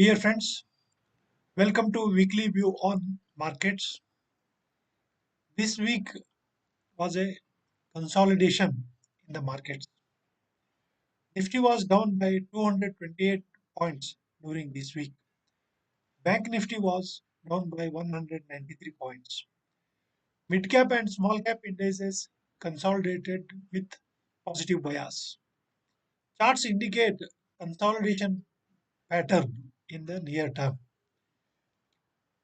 Dear friends, welcome to Weekly View on Markets. This week was a consolidation in the markets. Nifty was down by 228 points during this week. Bank Nifty was down by 193 points. Mid cap and small cap indices consolidated with positive bias. Charts indicate consolidation pattern in the near term.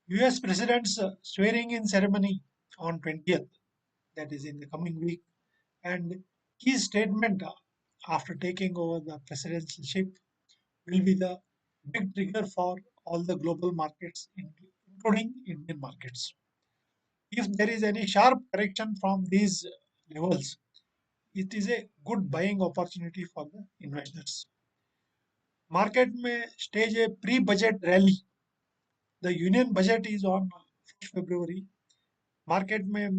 US President's swearing-in ceremony on 20th, that is in the coming week, and his statement after taking over the presidency will be the big trigger for all the global markets, including Indian markets. If there is any sharp correction from these levels, it is a good buying opportunity for the investors. Market may stage a pre-budget rally. The union budget is on 1st February. Market may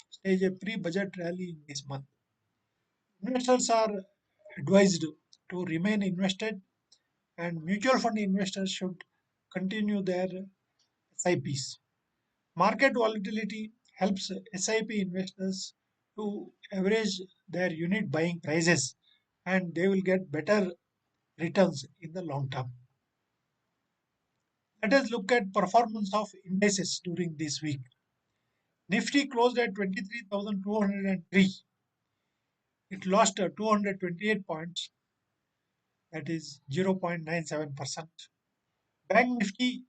stage a pre-budget rally in this month. Investors are advised to remain invested, and mutual fund investors should continue their SIPs. Market volatility helps SIP investors to average their unit buying prices, and they will get better returns in the long term. Let us look at performance of indices during this week. Nifty closed at 23,203. It lost 228 points, that is 0.97%. Bank Nifty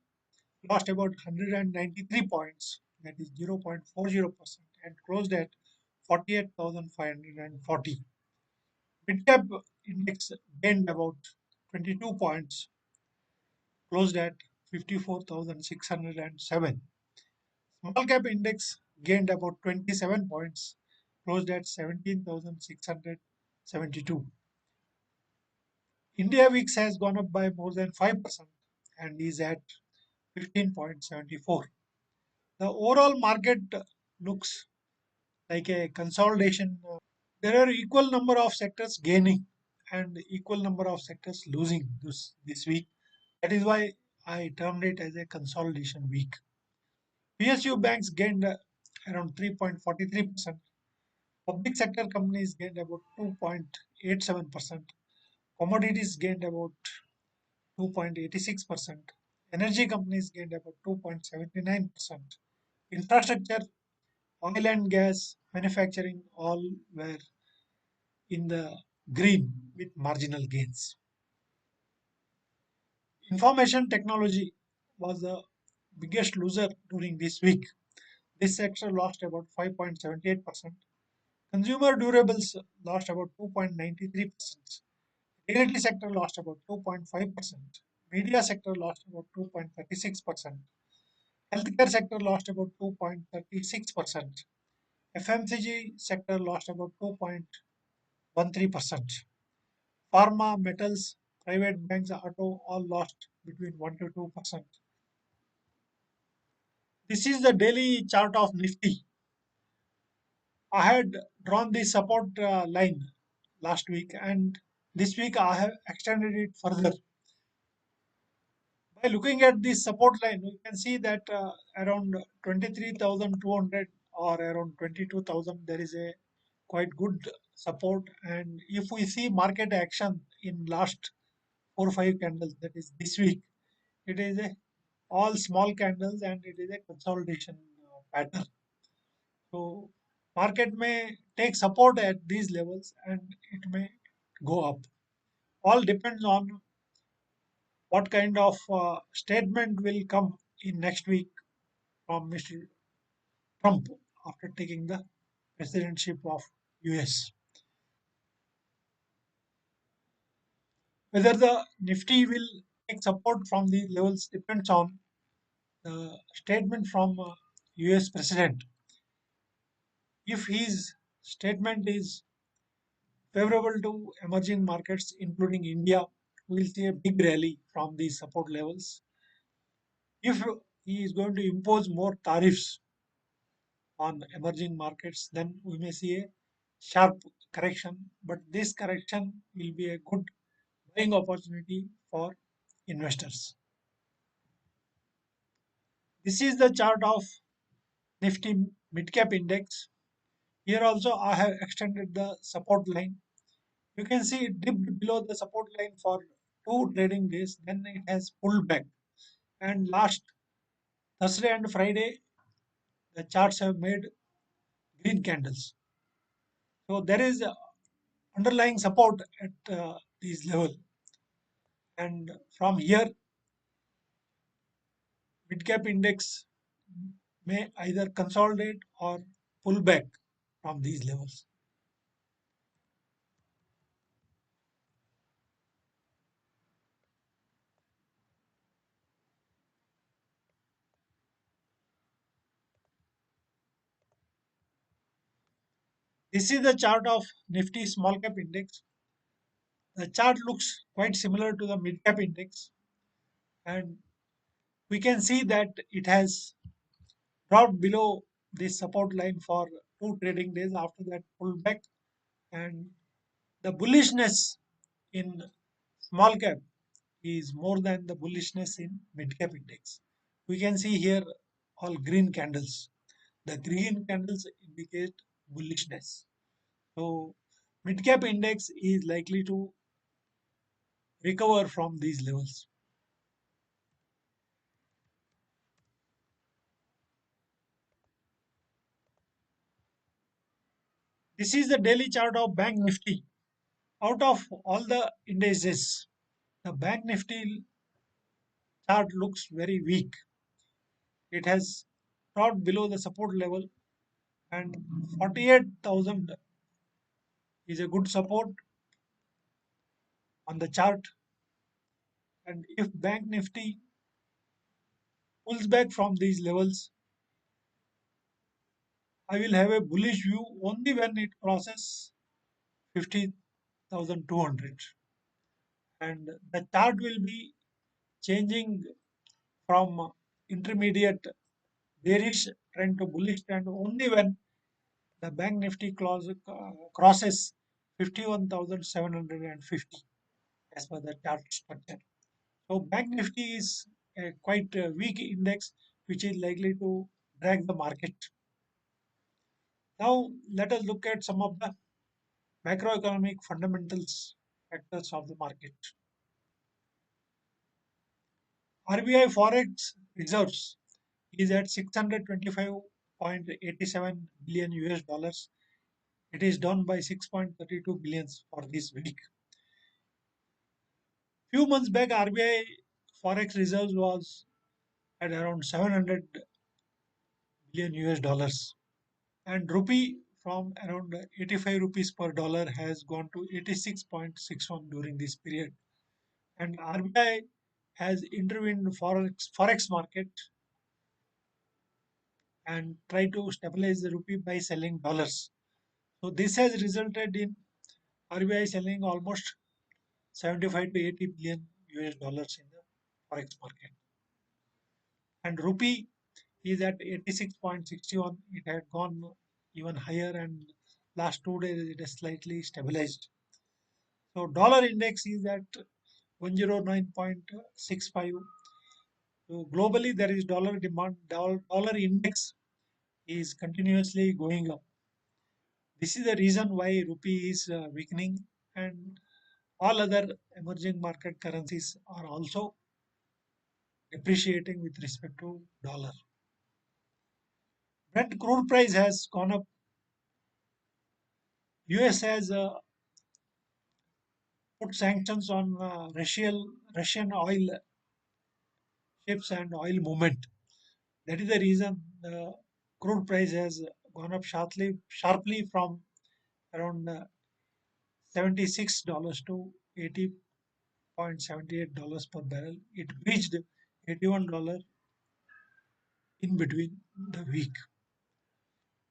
lost about 193 points, that is 0.40%, and closed at 48,540. Midcap index gained about 22 points, closed at 54,607. Small cap index gained about 27 points, closed at 17,672. India VIX has gone up by more than 5% and is at 15.74. The overall market looks like a consolidation. There are equal number of sectors gaining and equal number of sectors losing this week. That is why I termed it as a consolidation week. PSU banks gained around 3.43%. Public sector companies gained about 2.87%. Commodities gained about 2.86%. Energy companies gained about 2.79%. Infrastructure, oil and gas, manufacturing all were in the green with marginal gains. Information technology was the biggest loser during this week. This sector lost about 5.78%. Consumer durables lost about 2.93%. Realty sector lost about 2.5%. Media sector lost about 2.36%. Healthcare sector lost about 2.36%. FMCG sector lost about 2.13%. Pharma, metals, private banks, auto all lost between 1 to 2%. This is the daily chart of Nifty. I had drawn the support line last week, and this week I have extended it further. By looking at this support line, we can see that around 23,200 or around 22,000 there is a quite good support. And if we see market action in last 4 or 5 candles, that is this week, it is a all small candles and it is a consolidation pattern. So market may take support at these levels and it may go up. All depends on what kind of statement will come in next week from Mr. Trump after taking the presidentship of US. Whether the Nifty will take support from these levels depends on the statement from US president. If his statement is favorable to emerging markets, including India, we will see a big rally from these support levels. If he is going to impose more tariffs on emerging markets, then we may see a sharp correction. But this correction will be a good buying opportunity for investors. This is the chart of Nifty Midcap Index. Here also I have extended the support line. You can see it dipped below the support line for two trading days, then it has pulled back. And last Thursday and Friday, the charts have made green candles. So there is underlying support at this level. And from here, mid-cap index may either consolidate or pull back from these levels. This is the chart of Nifty small cap index. The chart looks quite similar to the mid cap index, and we can see that it has dropped below this support line for two trading days. After that pulled back, and the bullishness in small cap is more than the bullishness in mid cap index. We can see here all green candles. The green candles indicate bullishness. So mid cap index is likely to recover from these levels. This is the daily chart of Bank Nifty. Out of all the indices, the Bank Nifty chart looks very weak. It has dropped below the support level, and 48,000 is a good support on the chart. And if Bank Nifty pulls back from these levels, I will have a bullish view only when it crosses 50,200. And the chart will be changing from intermediate bearish trend to bullish trend only when the Bank Nifty crosses 51,750 as per the chart structure. So Bank Nifty is a quite weak index which is likely to drag the market. Now let us look at some of the macroeconomic fundamentals factors of the market. RBI forex reserves is at 625.87 billion US dollars. It is down by 6.32 billions for this week. Few months back, RBI forex reserves was at around 700 billion US dollars, and rupee from around 85 rupees per dollar has gone to 86.61 during this period. And RBI has intervened in forex market and tried to stabilize the rupee by selling dollars. So this has resulted in RBI selling almost 75 to 80 billion US dollars in the forex market. And rupee is at 86.61. It had gone even higher, and last 2 days it has slightly stabilized. So dollar index is at 109.65. So globally there is dollar demand. Dollar index is continuously going up. This is the reason why rupee is weakening, and all other emerging market currencies are also depreciating with respect to dollar. Brent crude price has gone up. US has put sanctions on Russian oil ships and oil movement. That is the reason the crude price has gone up sharply from around $76 to $80.78 per barrel. It reached $81 in between the week.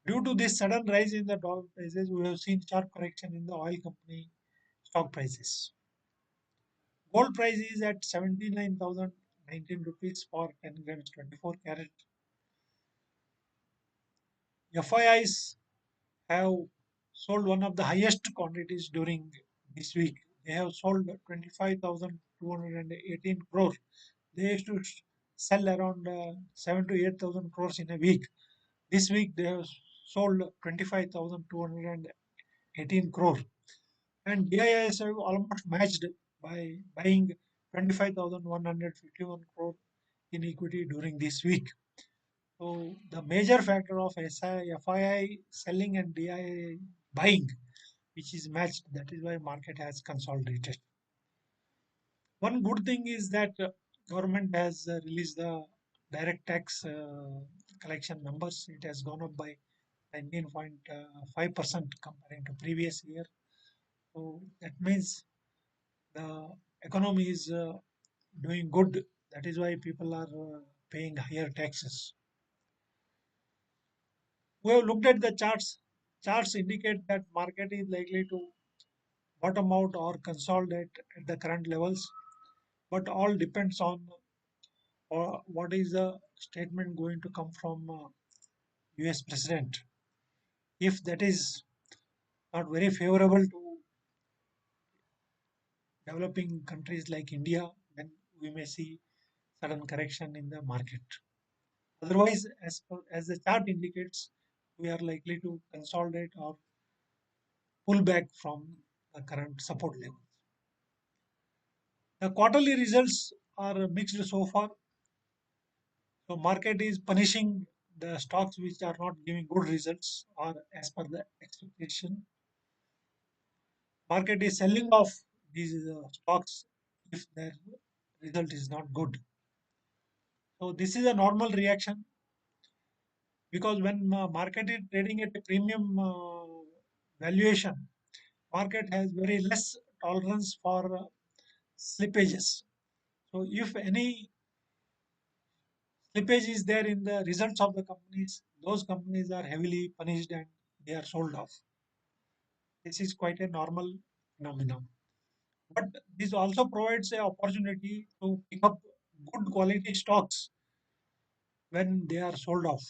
Due to this sudden rise in the dollar prices, we have seen sharp correction in the oil company stock prices. Gold price is at 79,019 rupees for 10 grams 24 carat. FIIs have sold one of the highest quantities during this week. They have sold 25,218 crore. They used to sell around 7 to 8,000 crores in a week. This week they have sold 25,218 crore, and DIIs have almost matched by buying 25,151 crore in equity during this week. So the major factor of FII selling and DII buying, which is matched, that is why market has consolidated. One good thing is that government has released the direct tax collection numbers. It has gone up by 19.5% comparing to previous year. So that means the economy is doing good. That is why people are paying higher taxes. We have looked at the charts. Charts indicate that market is likely to bottom out or consolidate at the current levels, but all depends on what is the statement going to come from US president. If that is not very favorable to developing countries like India, then we may see sudden correction in the market. Otherwise, as the chart indicates, we are likely to consolidate or pull back from the current support levels. The quarterly results are mixed so far. So market is punishing the stocks which are not giving good results or as per the expectation. Market is selling off these stocks if their result is not good. So this is a normal reaction because when market is trading at a premium valuation, market has very less tolerance for slippages. So if any slippage is there in the results of the companies, those companies are heavily punished and they are sold off. This is quite a normal phenomenon. But this also provides an opportunity to pick up good quality stocks when they are sold off.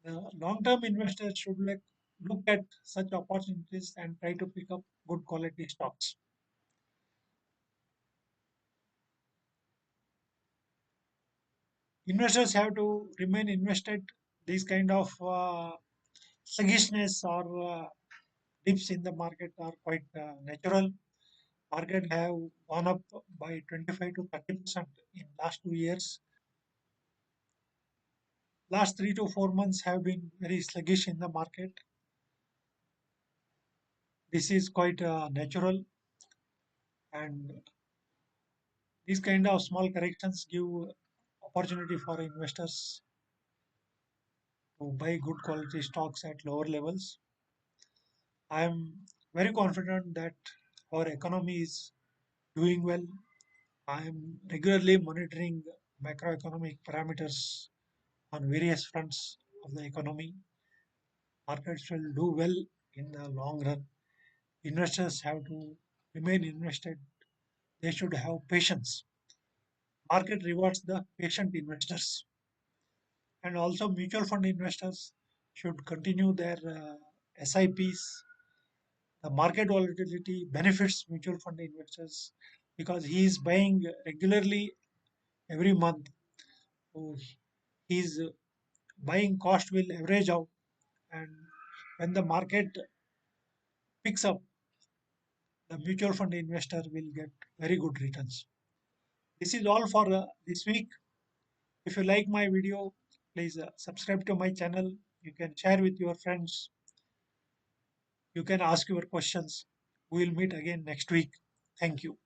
Long-term investors should look at such opportunities and try to pick up good quality stocks. Investors have to remain invested. These kind of sluggishness or dips in the market are quite natural. Market have gone up by 25 to 30% in last 2 years. Last 3 to 4 months have been very sluggish in the market. This is quite natural, and these kind of small corrections give opportunity for investors to buy good quality stocks at lower levels. I am very confident that our economy is doing well. I am regularly monitoring macroeconomic parameters on various fronts of the economy. Markets will do well in the long run. Investors have to remain invested. They should have patience. Market rewards the patient investors. And also mutual fund investors should continue their SIPs. The market volatility benefits mutual fund investors because he is buying regularly every month. So his buying cost will average out, and when the market picks up, the mutual fund investor will get very good returns. This is all for this week. If you like my video, please subscribe to my channel. You can share with your friends. You can ask your questions. We will meet again next week. Thank you.